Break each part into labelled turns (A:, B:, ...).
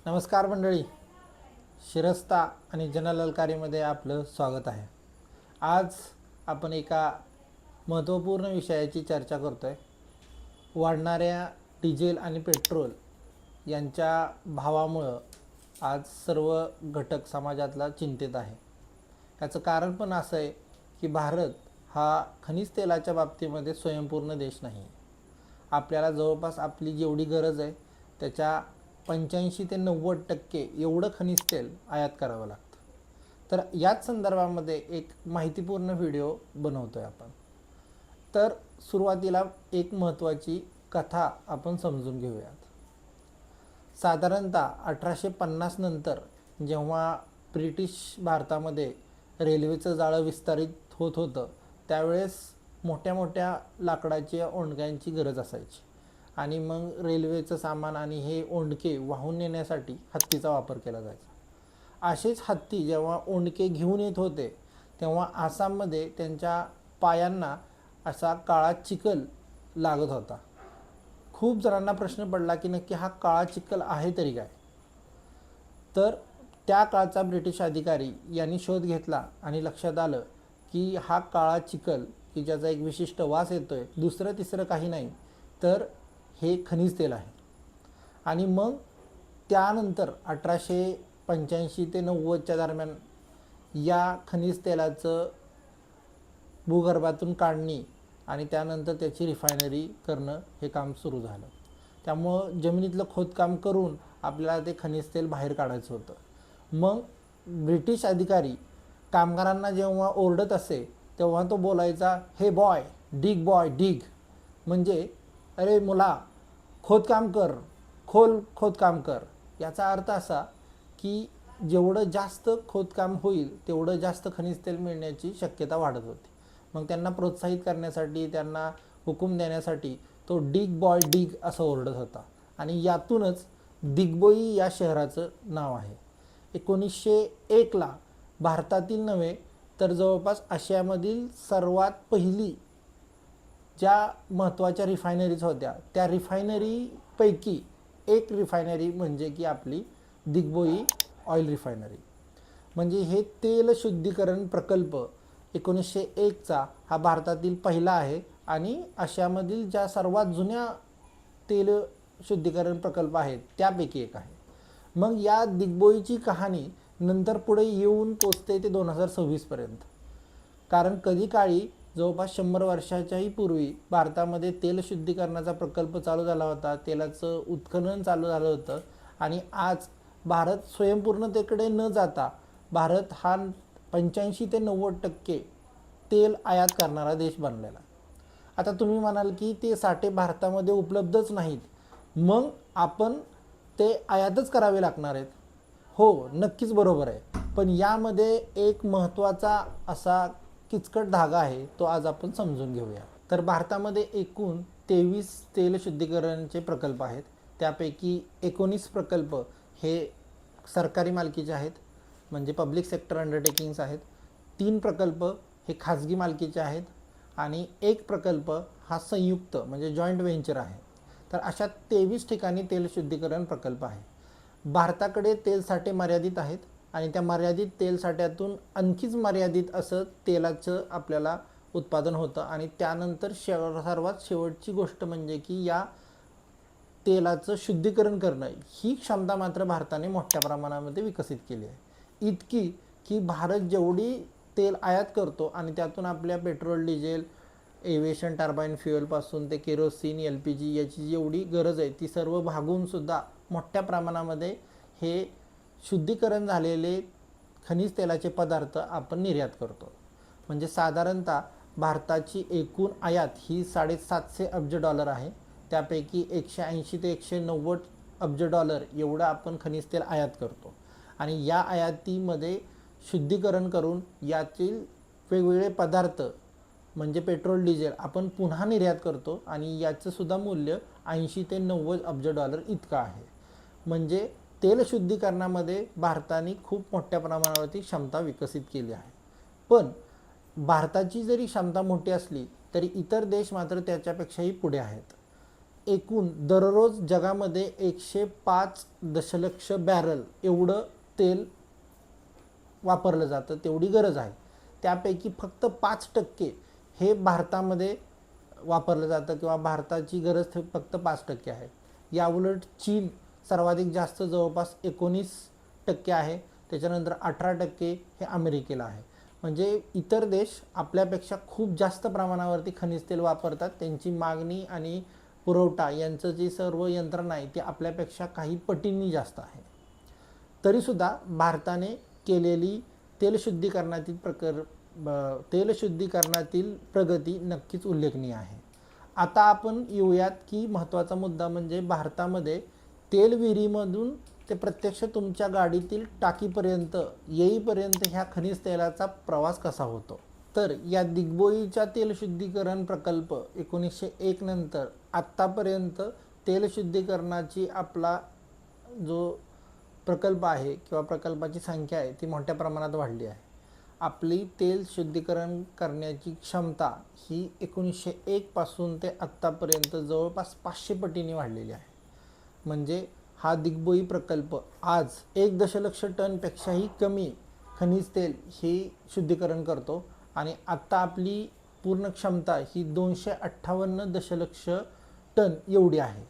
A: नमस्कार मंडळी, शिरस्ता आणि जनललकारीमध्ये आपलं स्वागत आहे. आज आपण एका महत्त्वपूर्ण विषयाची चर्चा करतो आहे. वाढणाऱ्या डिझेल आणि पेट्रोल यांच्या भावामुळं आज सर्व घटक समाजातला चिंतित आहे. याचं कारण पण असं आहे की भारत हा खनिज तेलाच्या बाबतीमध्ये स्वयंपूर्ण देश नाही. आपल्याला जवळपास आपली जेवढी गरज आहे त्याच्या 85 ते 90% एवढं खनिज तेल आयात करावं लागतं. तर याच संदर्भामध्ये एक माहितीपूर्ण व्हिडिओ बनवतो आहे आपण. तर सुरुवातीला एक महत्त्वाची कथा आपण समजून घेऊयात. साधारणतः 1850 नंतर जेव्हा ब्रिटिश भारतामध्ये रेल्वेचं जाळं विस्तारित होत होतं त्यावेळेस मोठ्या मोठ्या लाकडाच्या ओंडक्यांची गरज असायची आणि मग रेल्वेचं सामान आणि हे ओंडके वाहून नेण्यासाठी हत्तीचा वापर केला जायचा. असेच हत्ती जेव्हा ओंडके घेऊन येत होते तेव्हा आसाममध्ये त्यांच्या पायांना असा काळा चिखल लागत होता. खूप जणांना प्रश्न पडला की नक्की हा काळा चिखल आहे तरी काय. तर त्या काळचा ब्रिटिश अधिकारी यांनी शोध घेतला आणि लक्षात आलं की हा काळा चिखल की ज्याचा एक विशिष्ट वास येतोय दुसरं तिसरं काही नाही तर हे खनिज तेल आहे. आणि मग त्यानंतर 1885 ते 90च्या दरम्यान या खनिज तेलाचं भूगर्भातून काढणी आणि त्यानंतर त्याची रिफायनरी करणं हे काम सुरू झालं. त्यामुळं जमिनीतलं खोदकाम करून आपल्याला ते खनिज तेल बाहेर काढायचं होतं. मग ब्रिटिश अधिकारी कामगारांना जेव्हा ओरडत असे तेव्हा तो बोलायचा, हे बॉय डिग, म्हणजे अरे मुला खोदकाम कर, खोदकाम कर. याचा अर्थ असा की जेवढं जास्त खोदकाम होईल तेवढं जास्त खनिज तेल मिळण्याची शक्यता वाढत होती. मग त्यांना प्रोत्साहित करण्यासाठी, त्यांना हुकूम देण्यासाठी तो डिग बॉय डिग असं ओरडत होता आणि यातूनच दिग्बोई या शहराचं नाव आहे. 1901ला भारतातील नव्हे तर जवळपास आशियामधील सर्वात पहिली ज्या महत्त्वाच्या रिफायनरीज होत्या त्या रिफायनरीपैकी एक रिफायनरी म्हणजे की आपली दिग्बोई ऑइल रिफायनरी. म्हणजे हे तेल शुद्धीकरण प्रकल्प 1901चा हा भारतातील पहिला आहे आणि आशियामधील ज्या सर्वात जुन्या तेल शुद्धीकरण प्रकल्प आहेत त्यापैकी एक आहे. मग या दिग्बोईची कहाणी नंतर पुढे येऊन पोचते ते 2026 पर्यंत. कारण कधी काळी जवळपास 100 वर्षाच्याही पूर्वी भारतामध्ये तेल शुद्धीकरणाचा प्रकल्प चालू झाला होता, तेलाचं उत्खनन चालू झालं होतं आणि आज भारत स्वयंपूर्णतेकडे न जाता भारत हा 85 ते 90% तेल आयात करणारा देश बनलेला. आता तुम्ही म्हणाल की ते साठे भारतामध्ये उपलब्धच नाहीत, मग आपण ते आयातच करावे लागणार आहेत. हो, नक्कीच बरोबर आहे. पण यामध्ये एक महत्त्वाचा असा किचकट धागा आहे, तो आज आपण समजून घेऊया. तर भारतामध्ये एकूण 23 तेल शुद्धीकरणाचे प्रकल्प आहेत. त्यापैकी 19 प्रकल्प हे सरकारी मालकीचे आहेत, म्हणजे पब्लिक सेक्टर अंडरटेकिंग्स आहेत. 3 प्रकल्प हे खाजगी मालकीचे आहेत आणि एक प्रकल्प हा संयुक्त म्हणजे जॉईंट व्हेंचर आहे. तर अशा 23 ठिकाणी तेल शुद्धीकरण प्रकल्प आहे. भारताकडे तेल साठे मर्यादित आहेत आणि त्या मर्यादित तेल साठ्यातून आणखीच मर्यादित असं तेलाचं आपल्याला उत्पादन होतं आणि त्यानंतर सर्वात शेवटची गोष्ट म्हणजे की या तेलाचं शुद्धीकरण करणं ही क्षमता मात्र भारताने मोठ्या प्रमाणामध्ये विकसित केली आहे. इतकी की भारत जेवढी तेल आयात करतो आणि त्यातून आपल्या पेट्रोल, डिझेल, एव्हिएशन टर्बाईन फ्युएलपासून ते केरोसिन, LPG याची जेवढी गरज आहे ती सर्व भागूनसुद्धा मोठ्या प्रमाणामध्ये हे शुद्धीकरण झालेले खनिज तेलाचे पदार्थ आपण निर्यात करतो. म्हणजे साधारणतः भारताची एकूण आयात ही $750 आहे. त्यापैकी 180 ते 190 अब्ज डॉलर एवढं आपण खनिज तेल आयात करतो आणि या आयातीमध्ये शुद्धीकरण करून यातील वेगवेगळे पदार्थ म्हणजे पेट्रोल, डिझेल आपण पुन्हा निर्यात करतो आणि याचंसुद्धा मूल्य 80 ते 90 अब्ज डॉलर इतकं आहे. म्हणजे तेल शुद्धीकरणामध्ये भारताने खूप मोठ्या प्रमाणावरती क्षमता विकसित केली आहे. पण भारताची जरी क्षमता मोठी असली तरी इतर देश मात्र त्याच्यापेक्षाही पुढे आहेत. एकूण दररोज जगामध्ये 105 दशलक्ष बॅरल एवढं तेल वापरलं जातं, तेवढी गरज आहे. त्यापैकी फक्त 5% हे भारतामध्ये वापरलं जातं किंवा भारताची गरज फक्त 5% आहे. याउलट चीन सर्वाधिक जास्त जवळपास 19% आहे. त्याच्यानंतर 18% हे अमेरिकेला आहे. म्हणजे इतर देश आपल्यापेक्षा खूप जास्त प्रमाणावरती खनिज तेल वापरतात. त्यांची मागणी आणि पुरवठा यांचं जी सर्व यंत्रणा आहे ती आपल्यापेक्षा काही पटींनी जास्त आहे. तरीसुद्धा भारताने केलेली तेलशुद्धीकरणातील प्रगती नक्कीच उल्लेखनीय आहे. आता आपण येऊयात की महत्त्वाचा मुद्दा म्हणजे भारतामध्ये तेल विहिरीमधून ते प्रत्यक्ष तुमच्या गाडीतील टाकीपर्यंत येईपर्यंत ह्या खनिज तेलाचा प्रवास कसा होतो. तर या दिग्बोईच्या तेलशुद्धीकरण प्रकल्प 1901 नंतर आत्तापर्यंत तेलशुद्धीकरणाची आपला जो प्रकल्प आहे किंवा प्रकल्पाची संख्या आहे ती मोठ्या प्रमाणात वाढली आहे. आपली तेल शुद्धीकरण करण्याची क्षमता ही 1901 पासून ते आत्तापर्यंत जवळपास 500 पटीने वाढलेली आहे. म्हणजे हा दिग्बोई प्रकल्प आज 1 दशलक्ष टनपेक्षाही कमी खनिज तेल हे शुद्धीकरण करतो आणि आत्ता आपली पूर्ण क्षमता ही 258 दशलक्ष टन एवढी आहे.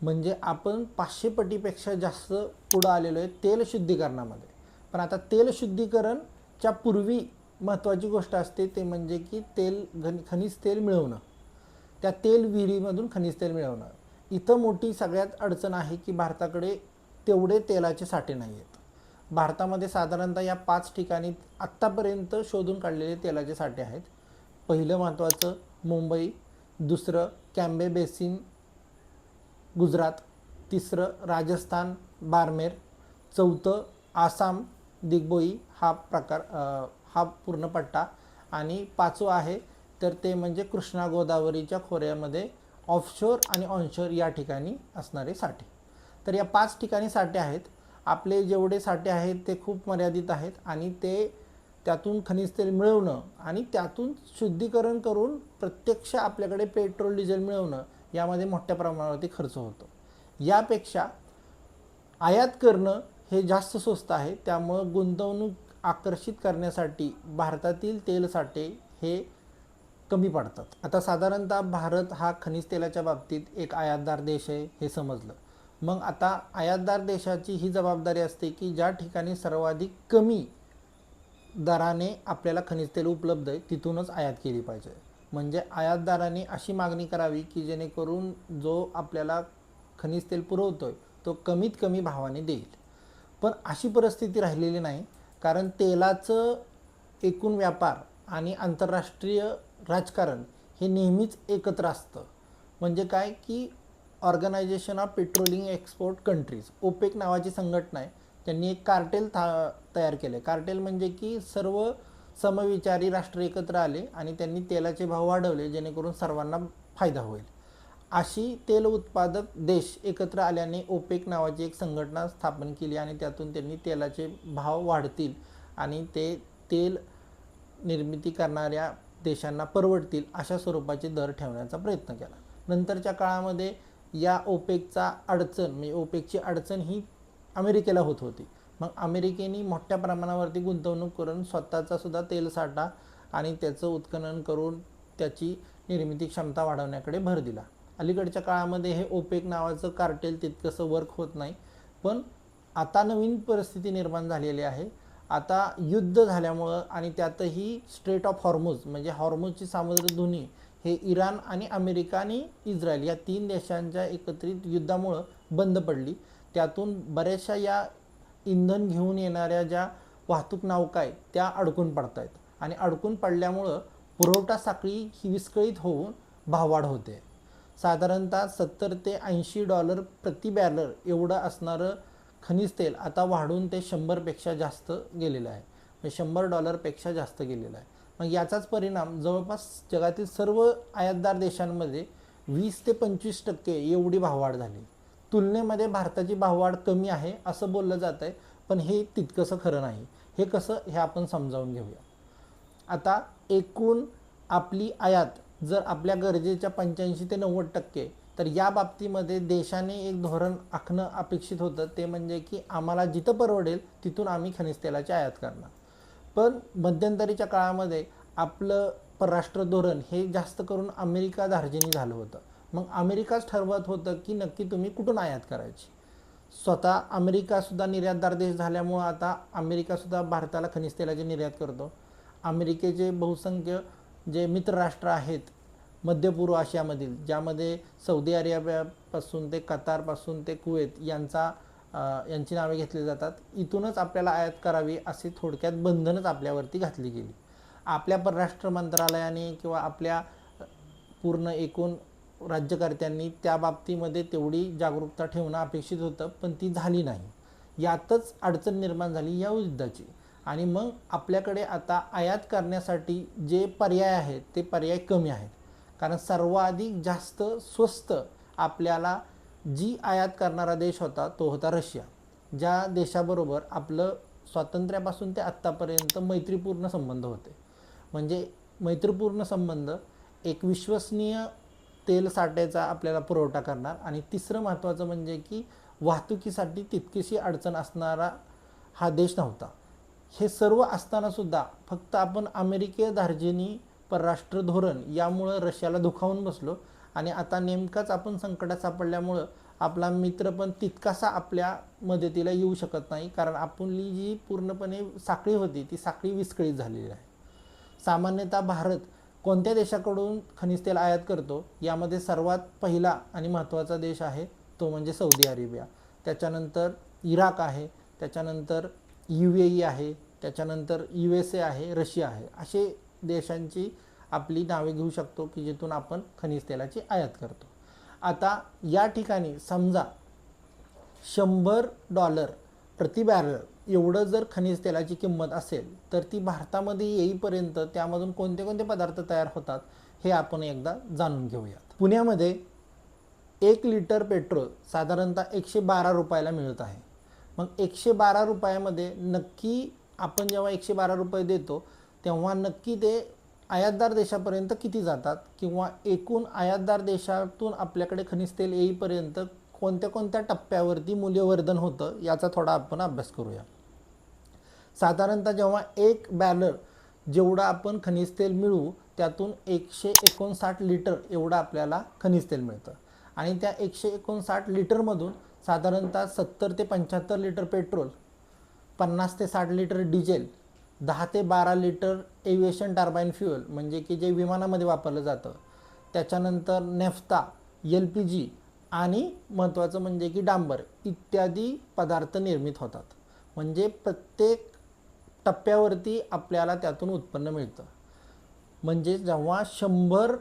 A: म्हणजे आपण 500 पटीपेक्षा जास्त पुढं आलेलो आहे तेल शुद्धीकरणामध्ये. पण आता तेल शुद्धीकरणच्या पूर्वी महत्त्वाची गोष्ट असते ते म्हणजे की खनिज तेल मिळवणं, त्या तेल विहिरीमधून खनिज तेल मिळवणं. इथं मोठी सगळ्यात अडचण आहे की भारताकडे तेवढे तेलाचे साठे नाही आहेत. भारतामध्ये साधारणतः या 5 ठिकाणी आत्तापर्यंत शोधून काढलेले तेलाचे साठे आहेत. पहिलं महत्त्वाचं मुंबई, दुसरं कॅम्बे बेसिन गुजरात, तिसरं राजस्थान बारमेर, चौथं आसाम दिग्बोई हा पूर्ण पट्टा आणि 5वं आहे तर ते म्हणजे कृष्णा गोदावरीच्या खोऱ्यामध्ये ऑफशोर आणि ऑनशोर या ठिकाणी असणारे साठे. तर या 5 ठिकाणी साठे आहेत. आपले जेवढे साठे आहेत ते खूप मर्यादित आहेत आणि त्यातून खनिज तेल मिळवणं आणि त्यातून शुद्धीकरण करून प्रत्यक्ष आपल्याकडे पेट्रोल डिझेल मिळवणं यामध्ये मोठ्या प्रमाणावरती खर्च होतो. यापेक्षा आयात करणं हे जास्त स्वस्त आहे. त्यामुळं गुंतवणूक आकर्षित करण्यासाठी भारतातील तेल साठे हे कमी पडतात. आता साधारणतः भारत हा खनिज तेलाच्या बाबतीत एक आयातदार देश आहे हे समजलं. मग आता आयातदार देशाची ही जबाबदारी असते की ज्या ठिकाणी सर्वाधिक कमी दराने आपल्याला खनिज तेल उपलब्ध आहे तिथूनच आयात केली पाहिजे. म्हणजे आयातदारांनी अशी मागणी करावी की जेणेकरून जो आपल्याला खनिज तेल पुरवतोय तो कमीत कमी भावाने देईल. पण अशी परिस्थिती राहिलेली नाही, कारण तेलाचं एकूण व्यापार आणि आंतरराष्ट्रीय राजकारण हे नेहमीच एकत्र असतं. म्हणजे काय की organization of petroleum export countries OPEC नावाची संघटना आहे. त्यांनी एक कार्टेल तयार केले. कार्टेल म्हणजे की सर्व समविचारी राष्ट्र एकत्र आले आणि त्यांनी तेलाचे भाव वाढवले जेणेकरून सर्वांना फायदा होईल. अशी तेल उत्पादक देश एकत्र आल्याने ओपेक नावाची एक संघटना स्थापन केली आणि त्यातून त्यांनी तेलाचे भाव वाढतील आणि ते तेल निर्मिती करणाऱ्या देशांना परवडतील अशा स्वरूपाचे दर ठेवण्याचा प्रयत्न केला. नंतरच्या काळामध्ये या ओपेकची अडचण ही अमेरिकेला होत होती. मग अमेरिकेने मोठ्या प्रमाणावरती गुंतवणूक करून स्वतःचा सुद्धा तेलसाठा आणि त्याचं उत्खनन करून त्याची निर्मिती क्षमता वाढवण्याकडे भर दिला. अलीकडच्या काळामध्ये हे ओपेक नावाचं कार्टेल तितकंसं वर्क होत नाही. पण आता नवीन परिस्थिती निर्माण झालेली आहे. आता युद्ध झाल्यामुळं आणि त्यातही स्ट्रेट ऑफ हॉर्मुझ म्हणजे हॉर्मुझची सामुद्रधुनी हे इराण आणि अमेरिका आणि इस्रायल या 3 देशांच्या एकत्रित युद्धामुळं बंद पडली. त्यातून बऱ्याचशा या इंधन घेऊन येणाऱ्या ज्या वाहतूक नौका आहेत त्या अडकून पडत आहेत आणि अडकून पडल्यामुळं पुरवठा साखळी ही विस्कळीत होऊन भाववाढ होते. साधारणतः $70 ते $80 प्रति बॅरल एवढं असणारं खनिज तेल आता वाढून ते 100पेक्षा जास्त गेलेलं आहे. म्हणजे $100पेक्षा जास्त गेलेलं आहे. मग याचाच परिणाम जवळपास जगातील सर्व आयातदार देशांमध्ये 20 ते 25% एवढी भाववाढ झाली. तुलनेमध्ये भारताची भाववाढ कमी आहे असं बोललं जात आहे, पण हे तितकंसं खरं नाही. हे कसं हे आपण समजावून घेऊया. आता एकूण आपली आयात जर आपल्या गरजेच्या 85 ते 90% तर या बाबतीमध्ये देशाने एक धोरण आखणं अपेक्षित होतं, ते म्हणजे की आम्हाला जिथं परवडेल तिथून आम्ही खनिज तेलाची आयात करणार. पण मध्यंतरीच्या काळामध्ये आपलं परराष्ट्र धोरण हे जास्त करून अमेरिका धार्जिनी झालं होतं. मग अमेरिकाच ठरवत होतं की नक्की तुम्ही कुठून आयात करायची. स्वतः अमेरिकासुद्धा निर्यातदार देश झाल्यामुळं आता अमेरिकासुद्धा भारताला खनिज तेलाची निर्यात करतो. अमेरिकेचे बहुसंख्य जे मित्रराष्ट्र आहेत मध्यपूर्व आशियामधील, ज्यामध्ये सौदी अरेबियापासून ते कतारपासून ते कुवेत यांची नावे घेतली जातात, इथूनच आपल्याला आयात करावी अशी थोडक्यात बंधनच आपल्यावरती घातली गेली. आपल्या परराष्ट्र मंत्रालयाने किंवा आपल्या पूर्ण एकूण राज्यकर्त्यांनी त्या बाबतीमध्ये तेवढी जागरूकता ठेवणं अपेक्षित होतं, पण ती झाली नाही. यातच अडचण निर्माण झाली या युद्धाची. आणि मग आपल्याकडे आता आयात करण्यासाठी जे पर्याय आहेत ते पर्याय कमी आहेत. कारण सर्वाधिक जास्त स्वस्त आपल्याला जी आयात करणारा देश होता तो होता रशिया, ज्या देशाबरोबर आपलं स्वातंत्र्यापासून ते आत्तापर्यंत मैत्रीपूर्ण संबंध होते. म्हणजे मैत्रीपूर्ण संबंध, एक विश्वसनीय तेल साठ्याचा आपल्याला पुरवठा करणार, आणि तिसरं महत्त्वाचं म्हणजे की वाहतुकीसाठी तितकीशी अडचण असणारा हा देश नव्हता. हे सर्व असतानासुद्धा फक्त आपण अमेरिके धार्जिनी परराष्ट्र धोरण यामुळं रशियाला दुखावून बसलो, आणि आता नेमकाच आपण संकटात सापडल्यामुळं आपला मित्र पण तितकासा आपल्या मदतीला येऊ शकत नाही, कारण आपली जी पूर्णपणे साखळी होती ती साखळी विस्कळीत झालेली आहे. सामान्यतः भारत कोणत्या देशाकडून खनिज तेल आयात करतो, यामध्ये सर्वात पहिला आणि महत्त्वाचा देश आहे तो म्हणजे सौदी अरेबिया, त्याच्यानंतर इराक आहे, त्याच्यानंतर UAE आहे, त्याच्यानंतर USA आहे, रशिया आहे. असे देशांची आपली नावे घेऊ शकतो की जिथून आपण खनिज तेलाची आयात करतो. आता या ठिकाणी समजा $100 प्रति बॅरल एवढं जर खनिज तेलाची किंमत असेल, तर ती भारतामध्ये येईपर्यंत त्यामधून कोणते कोणते पदार्थ तयार होतात हे आपण एकदा जाणून घेऊयात. पुण्यामध्ये 1 लिटर पेट्रोल साधारणतः 112 रुपयाला मिळत आहे. मग 112 रुपयामध्ये नक्की आपण जेव्हा 112 रुपये देतो तेव्हा नक्की ते आयातदार देशापर्यंत किती जातात, किंवा एकूण आयातदार देशातून आपल्याकडे खनिज तेल येईपर्यंत कोणत्या कोणत्या टप्प्यावरती मूल्यवर्धन होतं याचा थोडा आपण अभ्यास करूया. साधारणतः जेव्हा 1 बॅरल जेवढं आपण खनिज तेल मिळवू त्यातून 159 लिटर एवढं आपल्याला खनिज तेल मिळतं, आणि त्या 159 लिटरमधून साधारणतः 70 ते 75 लिटर पेट्रोल, 50 ते 60 लिटर डिझेल, 10 ते 12 लिटर एव्हिएशन टर्बाईन फ्युएल म्हणजे की जे विमानामध्ये वापरलं जातं, त्याच्यानंतर नेफ्ता, LPG आणि महत्त्वाचं म्हणजे की डांबर इत्यादी पदार्थ निर्मित होतात. म्हणजे प्रत्येक टप्प्यावरती आपल्याला त्यातून उत्पन्न मिळतं. म्हणजे जेव्हा $100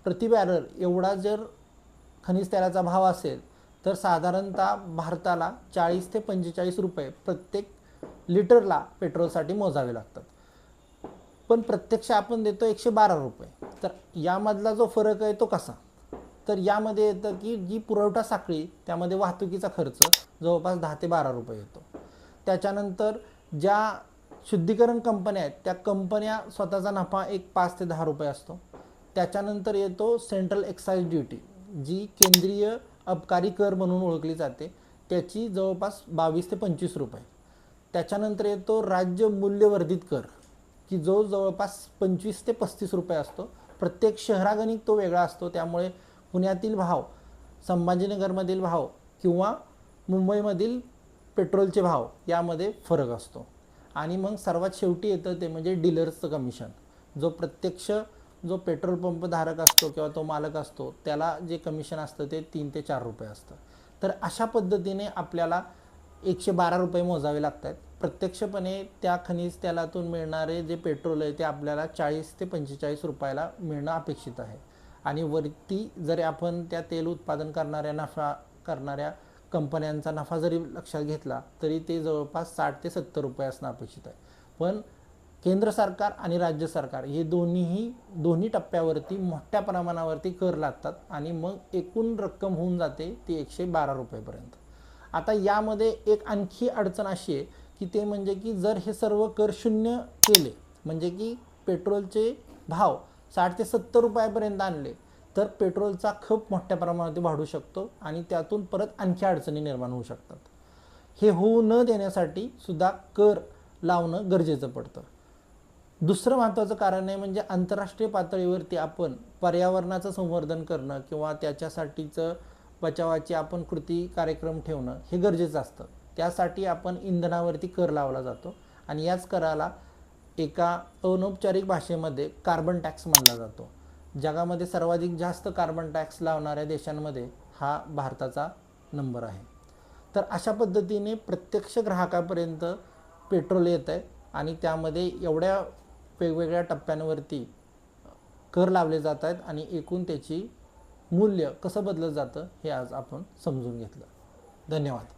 A: प्रति बॅरल एवढा जर खनिज तेलाचा भाव असेल, तर साधारणतः भारताला 40 ते 45 रुपये प्रत्येक लिटरला पेट्रोलसाठी मोजावे लागतात. पण प्रत्यक्ष आपण देतो 112 रुपये. तर यामधला जो फरक आहे तो कसा, तर यामध्ये येतं की जी पुरवठा साखळी त्यामध्ये वाहतुकीचा खर्च जवळपास 10 ते 12 रुपये येतो. त्याच्यानंतर ज्या शुद्धीकरण कंपन्या आहेत त्या कंपन्या स्वतःचा नफा एक 5 ते 10 रुपये असतो. त्याच्यानंतर येतो सेंट्रल एक्साईज ड्युटी, जी केंद्रीय अबकारी कर म्हणून ओळखली जाते, त्याची जवळपास 22 ते 25 रुपये. त्याच्यानंतर येतो राज्य मूल्यवर्धित कर, की जो जवळपास 25 ते 35 रुपये असतो. प्रत्येक शहरागणिक तो वेगळा असतो, त्यामुळे पुण्यातील भाव, संभाजीनगरमधील भाव किंवा मुंबईमधील पेट्रोलचे भाव यामध्ये फरक असतो. आणि मग सर्वात शेवटी येतं ते म्हणजे डीलर्सचं कमिशन, जो प्रत्यक्ष जो पेट्रोल पंप धारक असतो किंवा तो मालक असतो त्याला जे कमिशन असतं ते 3 ते 4 रुपये असतं. तर अशा पद्धतीने आपल्याला 112 रुपये मोजावे लागतात. प्रत्यक्षपणे त्या खनिज तेलातून मिळणारे जे पेट्रोल आहे ते आपल्याला 40 ते 45 रुपयाला मिळणं अपेक्षित आहे. आणि वरती जरी आपण त्या तेल उत्पादन करणाऱ्या कंपन्यांचा नफा जरी लक्षात घेतला तरी ते जवळपास 60 ते 70 रुपये असणं अपेक्षित आहे. पण केंद्र सरकार आणि राज्य सरकार हे दोन्ही टप्प्यावरती मोठ्या प्रमाणावरती कर लागतात, आणि मग एकूण रक्कम होऊन जाते ती 112 रुपयेपर्यंत. आता यामध्ये एक आणखी अडचण अशी आहे की ते म्हणजे की जर हे सर्व कर शून्य केले, म्हणजे की पेट्रोलचे भाव 60 ते 70 रुपयापर्यंत आणले, तर पेट्रोलचा खप मोठ्या प्रमाणात वाढू शकतो आणि त्यातून परत आणखी अडचणी निर्माण होऊ शकतात. हे होऊ न देण्यासाठी सुद्धा कर लावणं गरजेचं पडतं. दुसरं महत्त्वाचं कारण आहे म्हणजे आंतरराष्ट्रीय पातळीवरती आपण पर्यावरणाचं संवर्धन करणं किंवा त्याच्यासाठीचं बचावाचे आपण कृती कार्यक्रम ठेवणं हे गरजेचं असतं. त्यासाठी आपण इंधनावरती कर लावला जातो आणि याच कराला एका अनौपचारिक भाषेमध्ये कार्बन टॅक्स मानला जातो. जगामध्ये सर्वाधिक जास्त कार्बन टॅक्स लावणाऱ्या देशांमध्ये हा भारताचा नंबर आहे. तर अशा पद्धतीने प्रत्यक्ष ग्राहकापर्यंत पेट्रोल येत आहे आणि त्यामध्ये एवढ्या वेगवेगळ्या टप्प्यांवरती कर लावले जात आहेत आणि एकूण त्याची मूल्य कसं बदललं जातं हे आज आपण समजून घेतलं. धन्यवाद.